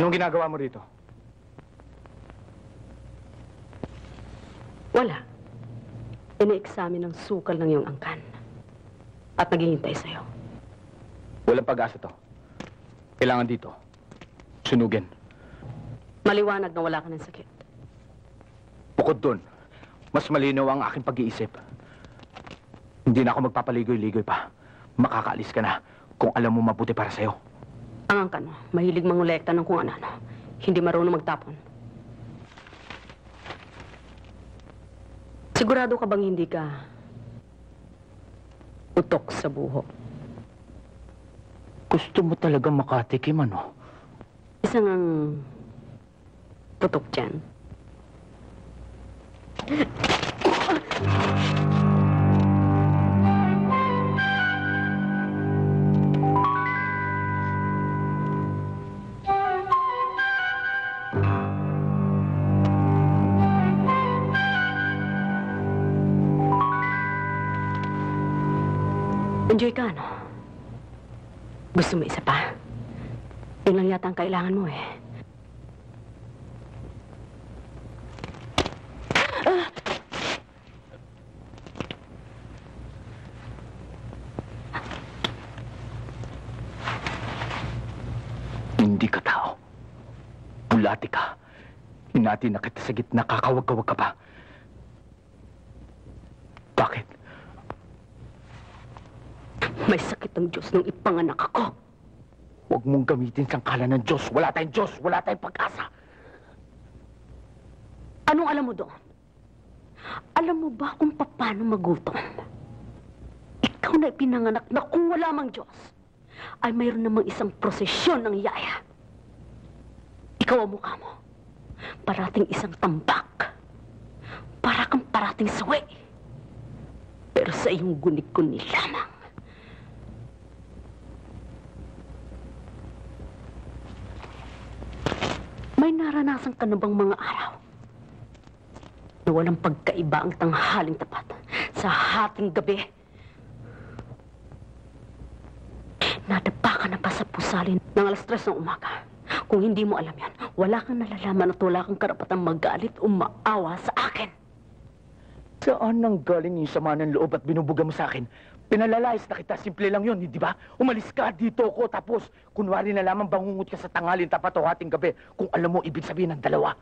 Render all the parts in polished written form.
Anong ginagawa mo rito? Wala. Ina-examine ng sukal ng iyong angkan. At naghihintay sa'yo. Walang pag-asa to. Kailangan dito. Sunugin. Maliwanag na wala ka ng sakit. Bukod dun, mas malinaw ang aking pag-iisip. Hindi na ako magpapaligoy-ligoy pa. Makakaalis ka na kung alam mo mabuti para sa'yo. Ang angkan mo, mahilig mangolekta ng kung ano-ano. Hindi marunong magtapon. Sigurado ka bang hindi ka utok sa buho? Gusto mo talaga makatikim, ano? Isang ang putok dyan. Enjoy ka, no? Gusto mo isa pa? Yun lang yata ang kailangan mo, eh. Hindi ka tao. Bulati ka. Hinati na kita sa gitna, kakawag-kawag ka pa. Bakit? May sakit ang Diyos nung ipanganak ako. Huwag mong gamitin sangkalan ng Diyos. Wala tayong Diyos. Wala tayong pag-asa. Anong alam mo doon? Alam mo ba kung paano magutom? Ikaw na ipinanganak na kung wala mang Diyos, ay mayroon namang isang prosesyon ng yaya. Ikaw ang mukha mo. Parating isang tambak. Para kang parating sawi. Pero sa iyong gunig-guni lamang. May naranasan ka na bang mga araw na walang pagkaiba ang tanghaling tapat sa hating gabi? Nadapa ka na ba sa pusalin ng alas 3 ng umaga? Kung hindi mo alam yan, wala kang nalalaman at wala kang karapatang magalit o maawa sa akin. Saan nang galing yung sama ng loob at binubuga mo sa akin? Pinalalayas na kita, simple lang yun, hindi ba? Umalis ka, dito ko, tapos kunwari na lamang bangungot ka sa tangalin tapat o hating gabi kung alam mo ibig sabihin ng dalawa.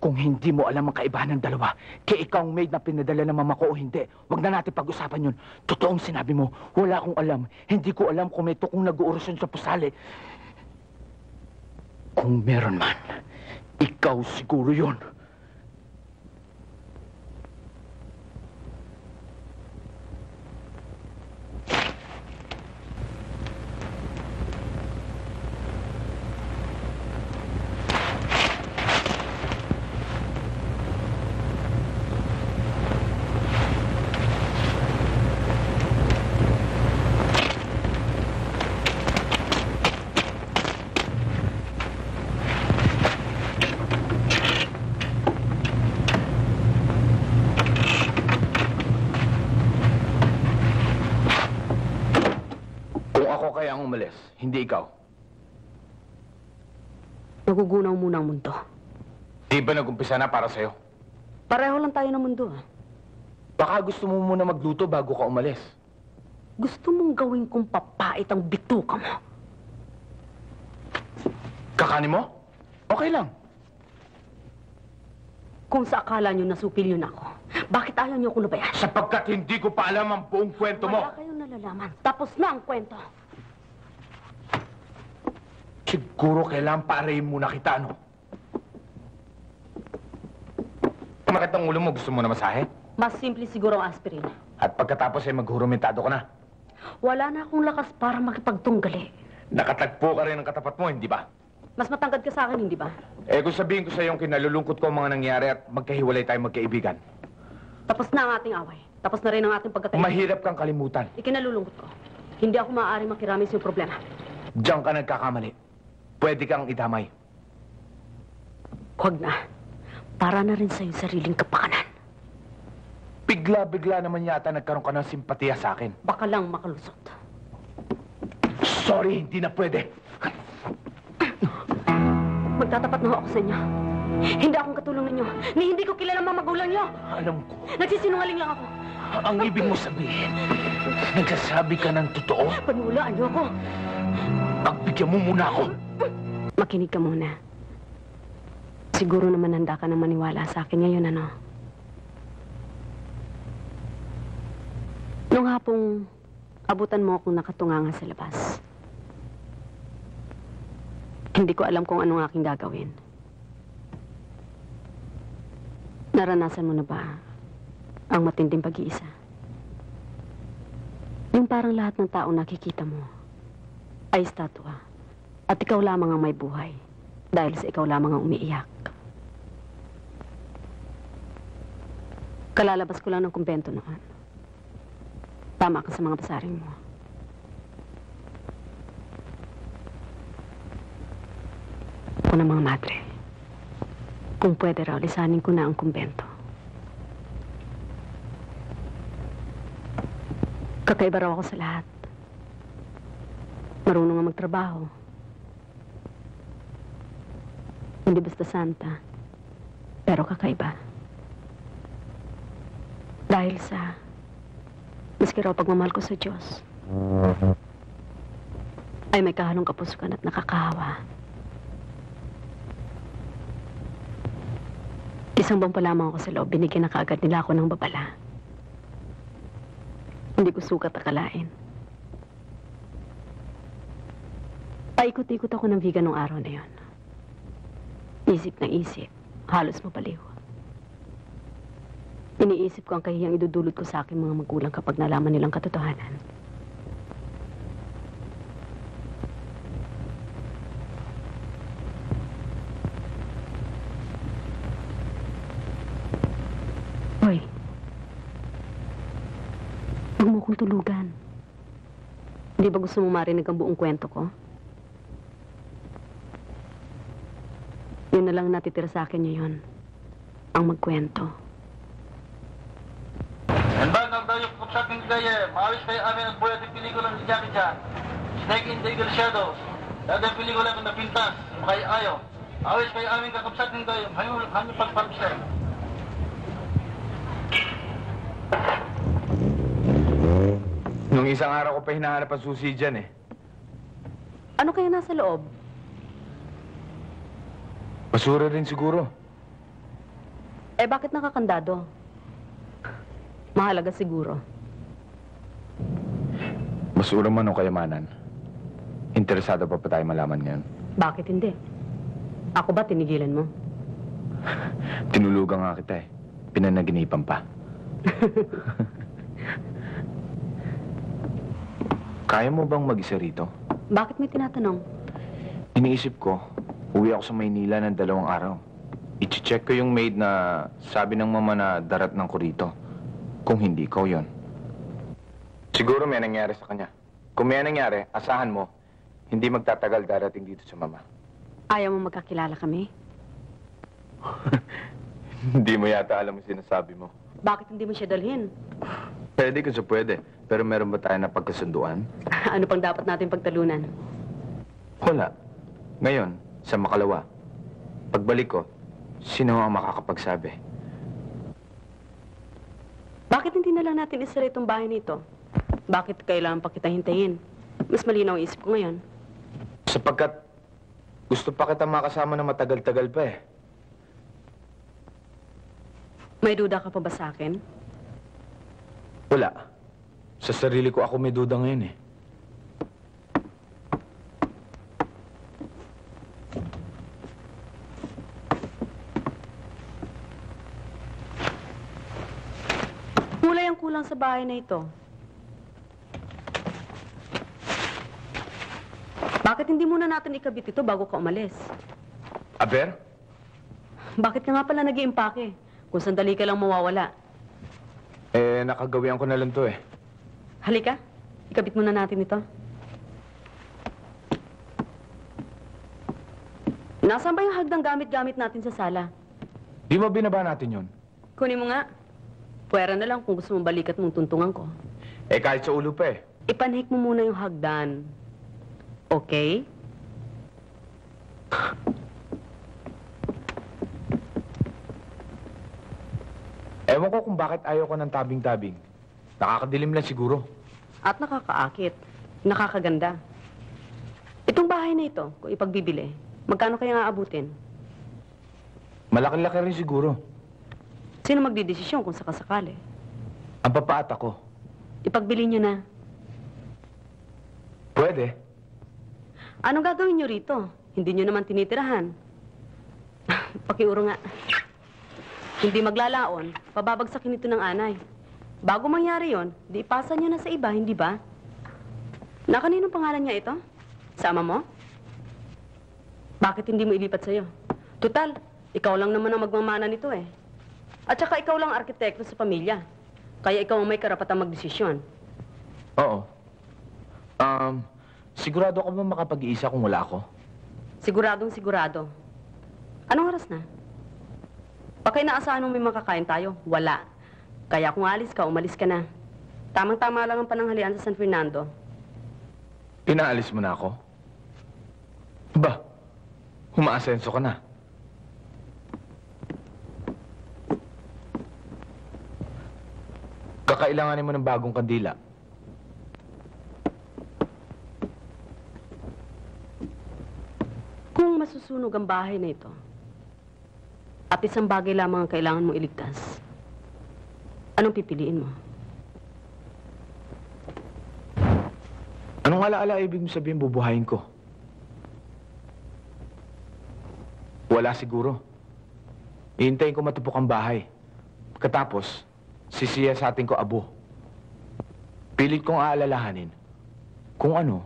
Kung hindi mo alam ang kaibahan ng dalawa, kaya ikaw ang maid na pinadala ng mama ko o hindi, wag na natin pag-usapan yun. Totoong sinabi mo, wala akong alam. Hindi ko alam kung may tukong nag-uurasyon sa pusali. Kung meron man, ikaw siguro yun. Ako kaya ang umalis, hindi ikaw. Nagugunaw muna ang mundo. Di ba nag-umpisa na para sa'yo? Pareho lang tayo ng mundo, ah. Baka gusto mo muna magluto bago ka umalis. Gusto mong gawin kong papait ang bituka mo. Kakanin mo? Okay lang. Kung sa akala nyo nasupil yun ako, bakit ayaw nyo akong labayan? Sapagkat hindi ko pa alam ang buong kwento mo. Wala kayong nalalaman. Tapos na ang kwento. Siguro kailangan paarayin muna kita, ano? Kumakit ang ulo mo, gusto mo na masahe? Mas simple siguro ang aspirin. At pagkatapos ay maghurumentado ka na. Wala na akong lakas para makipagtunggali. Nakatagpo ka rin ng katapat mo, hindi ba? Mas matangkad ka sa akin, hindi ba? Eh, kung sabihin ko sa iyong kinalulungkot ko ang mga nangyari at magkahiwalay tayong magkaibigan. Tapos na ang ating away. Tapos na rin ang ating pagkakaibigan. Mahirap kang kalimutan. Ikinalulungkot ko. Hindi ako maaari makiramis yung problema. Diyan ka nagkakamali. Pwede kang idamay. Huwag na. Para na rin sa iyong sariling kapakanan. Bigla-bigla naman yata nagkaroon ka ng simpatiya sa akin. Baka lang makalusot. Sorry, hindi na pwede. Magtatapat na ho ako sa inyo. Hindi akong katulong ninyo, ni hindi ko kilala mga magulang niyo. Alam ko. Nagsisinungaling lang ako. Ang ibig mo sabihin, nagsasabi ka ng totoo? Paniwalaan niyo ako. Pagbigyan mo muna ako. Makinig ka muna. Siguro naman handa ka na maniwala sa akin ngayon, ano? Nung hapong abutan mo akong nakatunganga sa labas. Hindi ko alam kung anong aking gagawin. Naranasan mo na ba ang matinding pag-iisa? Yung parang lahat ng tao nakikita mo ay estatwa at ikaw lamang ang may buhay dahil sa ikaw lamang ang umiiyak. Kalalabas ko lang ng kumbento noon. Tama ka sa mga basaring mo. Ako ng mga madre. Kung pwede raw, lisanin ko na ang kumbento. Kakaiba raw ako sa lahat. Marunong nga magtrabaho. Hindi basta santa, pero kakaiba. Dahil sa maski raw pagmamahal ko sa Diyos, ay may kahalong kapusukan at nakakahawa. Isang buwan pa lamang ako sa loob, binigyan na kaagad nila ako ng babala. Hindi ko sukat akalain. Paikot-ikot ako ng vegan nung araw na yon. Isip ng isip, halos mabaliw. Iniisip ko ang kahiyang idudulot ko sa aking mga magulang kapag nalaman nilang katotohanan. Hoy, huwag mo kong tulugan. Hindi ba gusto mo marinig ang buong kwento ko? Yun na lang natitira sa akin ngayon, ang magkwento. Handang nagdayo po sa ating gaya, maawis kayo amin ang buhay at pelikulang ni Jackie Chan. Snake in the Eagle Shadow. Dahil ang pelikula kong napintas, makaya ayaw. Awis kayo amin kakapsat ng gayo, hanyang pagpapsay. Nung isang araw ko pa hinahanap ang susi dyan eh. Ano kaya nasa loob? Basura rin siguro. Eh, bakit nakakandado? Mahalaga siguro. Basura man o kayamanan. Interesado pa tayo malaman ngayon. Bakit hindi? Ako ba tinigilan mo? Tinulugan nga kita eh. Pinanaginipan pa. Kaya mo bang mag-isa rito? Bakit may tinatanong? Iniisip ko, uwi ako sa Maynila ng 2 araw. I-check ko yung maid na sabi ng mama na daratnan ko rito. Kung hindi ko yon. Siguro may nangyari sa kanya. Kung may nangyari, asahan mo, hindi magtatagal darating dito sa mama. Ayaw mo magkakilala kami? Hindi mo yata alam ang sinasabi mo. Bakit hindi mo siya dalhin? Pwede kasi pwede. Pero meron ba tayo na pagkasunduan? Ano pang dapat natin pagtalunan? Wala. Ngayon, sa makalawa. Pagbalik ko, sino ang makakapagsabi? Bakit hindi na lang natin isara itong bahay nito? Bakit kailangan pa kita hintayin? Mas malinaw ang isip ko ngayon. Sapagkat gusto pa kita makasama na matagal-tagal pa eh. May duda ka pa ba sa akin? Wala. Sa sarili ko ako may duda ngayon eh. Kulay ang kulang sa bahay na ito. Bakit hindi muna natin ikabit ito bago ka umalis? Aber? Bakit ka nga pala nag-iimpake? Kung sandali ka lang mawawala. Eh, nakagawian ko na lang to eh. Halika, ikabit muna natin ito. Nasaan ba yung hagdang gamit-gamit natin sa sala? Di ba binaba natin yun? Kunin mo nga. Pwera na lang kung gusto mong balikat mong tuntungan ko. Eh, kahit sa ulo pa eh. Ipanhik mo muna yung hagdan. Okay? Ewan ko kung bakit ayaw ko ng tabing-tabing. Nakakadilim lang siguro. At nakakaakit. Nakakaganda. Itong bahay na ito, kung ipagbibili, magkano kaya aabutin? Malaki-laki rin siguro. Sino magdidesisyon kung sakasakali? Ang papaat ako. Ipagbili nyo na. Pwede. Anong gagawin nyo rito? Hindi nyo naman tinitirahan. Pakiuro nga. Hindi maglalaon, pababagsakin ito ng anay. Bago mangyari yon, di ipasa nyo na sa iba, hindi ba? Na kaninong pangalan niya ito? Sama mo? Bakit hindi mo ilipat sa'yo? Tutal, ikaw lang naman ang magmamana nito eh. At saka ikaw lang arkitekto sa pamilya. Kaya ikaw ang may karapatang magdesisyon. Oo. Sigurado ka ba makapag-iisa kung wala ako? Siguradong sigurado. Anong oras na? Baka inaasahan mo may makakain tayo? Wala. Kaya kung alis ka, umalis ka na. Tamang-tama lang ang pananghalian sa San Fernando. Pinaalis mo na ako? Ba, humaasenso ka na. Kakailanganin mo ng bagong kandila. Kung masusunog ang bahay na ito, at isang bagay lamang ang kailangan mong iligtas, anong pipiliin mo? Anong alaala ibig mo sabihin bubuhayin ko? Wala siguro. Ihintayin ko matupok ang bahay. Pagkatapos, sisiyasatin ko abo. Pilit kong aalalahanin kung ano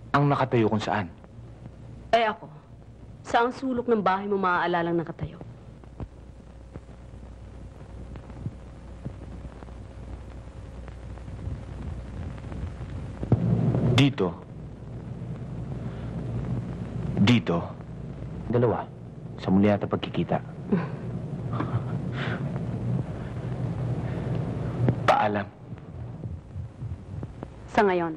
ang nakatayo kung saan. Eh ako, saang sulok ng bahay mo maaalalang nakatayo? Dito. Dito. Dalawa. Sa muli yata pagkikita. Paalam. Sa ngayon.